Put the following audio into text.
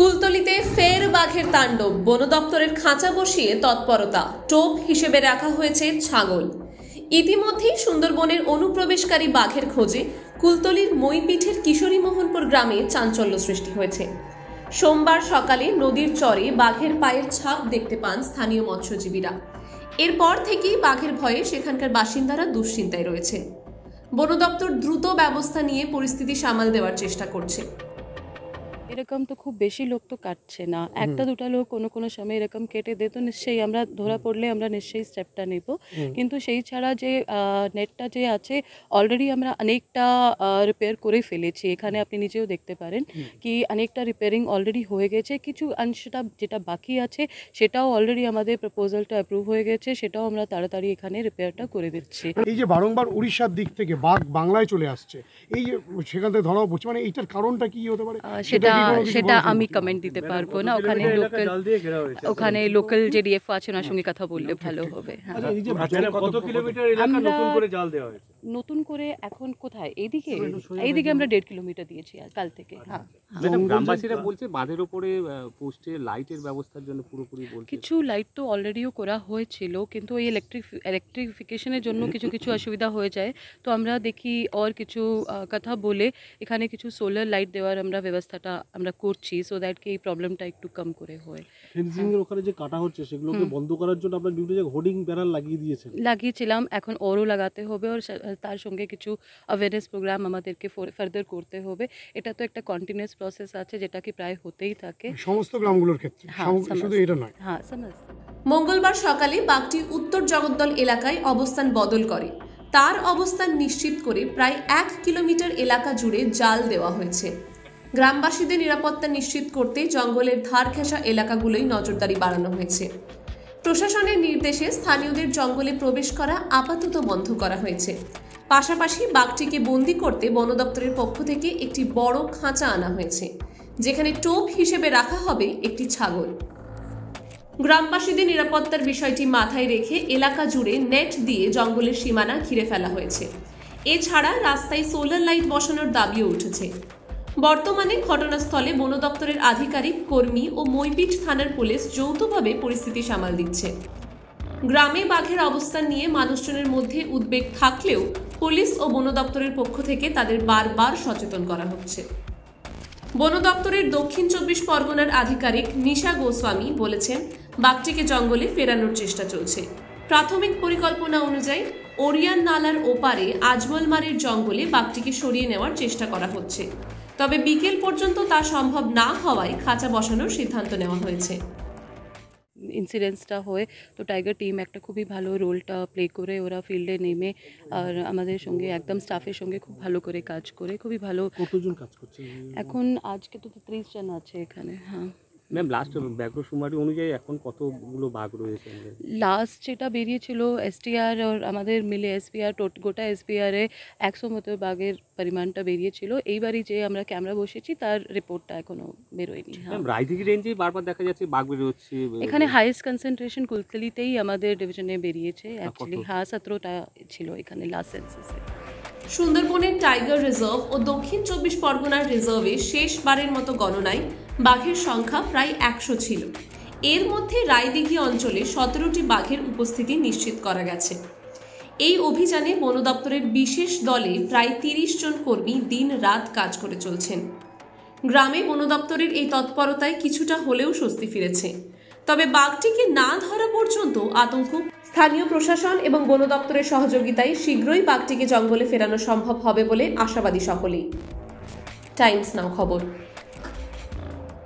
কুলতলিতে ফের বাঘের তাণ্ডব, বন দপ্তরের খাঁচা বসিয়ে তৎপরতা, টোপ হিসেবে রাখা হয়েছে ছাগল। ইতিমধ্যেই সুন্দরবনের অনুপ্রবেশকারী বাঘের খোঁজে কুলতলির মইপিঠের কিশোরীমোহনপুর গ্রামে চাঞ্চল্য সৃষ্টি হয়েছে। সোমবার সকালে নদীর চরে বাঘের পায়ের ছাপ দেখতে পান স্থানীয় মৎস্যজীবীরা। এরপর থেকেই বাঘের ভয়ে সেখানকার বাসিন্দারা দুশ্চিন্তায় রয়েছেন। বন দপ্তর দ্রুত ব্যবস্থা নিয়ে পরিস্থিতি সামাল দেওয়ার চেষ্টা করছে। এরকম তো খুব বেশি লোক তো কাটছে না, একটা দুটা লোক কোনো সময় এরকম কেটে দে, তো নিশ্চয়ই আমরা ধরা পড়লে আমরা নিশ্চয়ই স্টেপটা নেব। কিন্তু সেই ছাড়া যে নেটটা যে আছে অলরেডি আমরা অনেকটা রিপেয়ার করে ফেলেছি। এখানে আপনি নিজেও দেখতে পারেন কি অনেকটা রিপেয়ারিং অলরেডি হয়ে গেছে। কিছু অংশটা যেটা বাকি আছে সেটাও অলরেডি আমাদের প্রপোজালটা অ্যাপ্রুভ হয়ে গেছে, সেটাও আমরা তাড়াতাড়ি এখানে রিপেয়ারটা করে দিচ্ছি। এই যে বারংবার উড়িষ্যার দিক থেকে বাঘ বাংলায় চলে আসছে, এই যে সেখান থেকে ধরাও পড়ছে, মানে এইটার কারণটা কি হতে পারে সেটা আমি কমেন্ট দিতে পারবো না। ওখানে লোকাল যে ডিএফও আছে ওনার সঙ্গে কথা বললে ভালো হবে। কত কিলোমিটার এলাকা নতুন করে জাল দেওয়া হয়েছে? নতুন করে এখন কোথায়? এইদিকে আমরা 1.5 কিলোমিটার দিয়েছি কাল থেকে। হ্যাঁ, গ্রামবাসীরা বলছে বাঁধের উপরে পোস্টে লাইটের ব্যবস্থার জন্য পুরোপুরি কিছু লাইট তো অলরেডিও করা হয়েছিল, কিন্তু এই ইলেকট্রিফিকেশনের জন্য কিছু অসুবিধা হয়ে যায়। তো আমরা দেখি আর কিছু কথা বলে এখানে কিছু সোলার লাইট দেওয়ার আমরা ব্যবস্থাটা আমরা করছি, সো দ্যাট কি এই প্রবলেমটা একটু কম করে হয়। ফেন্সিং এর ওখানে যে কাটা হচ্ছে সেগুলোকে বন্ধ করার জন্য আমরা বিভিন্ন জায়গায় হোর্ডিং ব্যানার লাগিয়েছিলাম, এখন ওরও লাগাতে হবে, আর তার সঙ্গে কিছু অ্যাওয়ারনেস প্রোগ্রাম আমাদেরকে ফার্দার করতে হবে। এটা তো একটা কন্টিনিউয়াস প্রসেস আছে যেটা কি প্রায় হতেই থাকে সমস্ত গ্রামগুলোর ক্ষেত্রে, শুধু এটা নয়। হ্যাঁ, মঙ্গলবার সকালে বাঘটি উত্তর জগদ্দল এলাকায় অবস্থান বদল করে। তার অবস্থান নিশ্চিত করে প্রায় 1 কিলোমিটার এলাকা জুড়ে জাল দেওয়া হয়েছে। গ্রামবাসীদের নিরাপত্তা নিশ্চিত করতে জঙ্গলের ধার ঘেঁষা এলাকাগুলোই নজরদারি বাড়ানো হয়েছে। প্রশাসনের নির্দেশে স্থানীয়দের জঙ্গলে প্রবেশ করা আপাতত বন্ধ করা হয়েছে। পাশাপাশি বাঘটিকে বন্দি করতে বন দপ্তরের পক্ষ থেকে একটি বড় খাঁচা আনা হয়েছে, যেখানে টোপ হিসেবে রাখা হবে একটি ছাগল। গ্রামবাসীদের নিরাপত্তার বিষয়টি মাথায় রেখে এলাকা জুড়ে নেট দিয়ে জঙ্গলের সীমানা ঘিরে ফেলা হয়েছে। এছাড়া রাস্তায় সোলার লাইট বসানোর দাবিও উঠেছে। বর্তমানে ঘটনাস্থলে বন দপ্তরের আধিকারিক, কর্মী ও মইপিঠ থানার পুলিশ যৌথভাবে পরিস্থিতি সামাল দিচ্ছে। গ্রামে বাঘের অবস্থান নিয়ে মানুষজনের মধ্যে উদ্বেগ থাকলেও পুলিশ ও বন দপ্তরের পক্ষ থেকে তাদের বারবার সচেতন করা হচ্ছে। বন দপ্তরের দক্ষিণ 24 পরগনার আধিকারিক নিশা গোস্বামী বলেছেন, বাঘটিকে জঙ্গলে ফেরানোর চেষ্টা চলছে। প্রাথমিক পরিকল্পনা অনুযায়ী ওরিয়ান নালার ওপারে আজমলমারির জঙ্গলে বাঘটিকে সরিয়ে নেওয়ার চেষ্টা করা হচ্ছে, তবে বিকেল পর্যন্ত তা সম্ভব না হওয়ায় খাঁচা বসানোর সিদ্ধান্ত নেওয়া হয়েছে। ইনসিডেন্টসটা হয় তো টাইগার টিম একটা খুবই ভালো রোলটা প্লে করে ওরা ফিল্ডে নেমে আর আমাদের সঙ্গে একদম স্টাফের সঙ্গে খুব ভালো করে কাজ করে খুবই ভালো। কতজন কাজ করছে এখন? আজকে তো 30 জন আছে এখানে। হ্যাঁ ম্যাম, লাস্ট ব্যাঘ্র সুমারি অনুযায়ী এখন কতগুলো বাঘ রয়েছে? লাস্ট যেটা বেরিয়েছিল এসটিআর আর আমাদের মিলে এসপিআর, গোটা এসপিআরে 100 মতো বাঘের পরিমাণটা বেরিয়েছিল। এইবারই যে আমরা ক্যামেরা বসেছি তার রিপোর্টটা এখনো বেরোয়নি। রায়দিঘি রেঞ্জেই বারবার দেখা যাচ্ছে বাঘ বেরোচ্ছে। এখানে হাইয়েস্ট কনসেন্ট্রেশন কুলতলিতেই আমাদের ডিভিশনে বেরিয়েছে অ্যাকচুয়ালি। হ্যাঁ, 17টা ছিল এখানে লাস্ট সেন্সাসে। সুন্দরবনের টাইগার রিজার্ভ ও দক্ষিণ 24 পরগনার রিজার্ভে শেষবারের মতো গণনায় বাঘের সংখ্যা প্রায় 100 ছিল। এর মধ্যে রায়দিঘি অঞ্চলে 17টি বাঘের উপস্থিতি নিশ্চিত করা গেছে। এই অভিযানে বন দপ্তরের বিশেষ দলে প্রায় 30 জন কর্মী দিন রাত কাজ করে চলছেন। গ্রামে বন দপ্তরের এই তৎপরতায় কিছুটা হলেও স্বস্তি ফিরেছে, তবে বাঘটিকে না ধরা পর্যন্ত আতঙ্ক। স্থানীয় প্রশাসন এবং বন দপ্তরের সহযোগিতায় শীঘ্রই বাঘটিকে জঙ্গলে ফেরানো সম্ভব হবে বলে আশাবাদী সকলেই। টাইমস নাও খবর।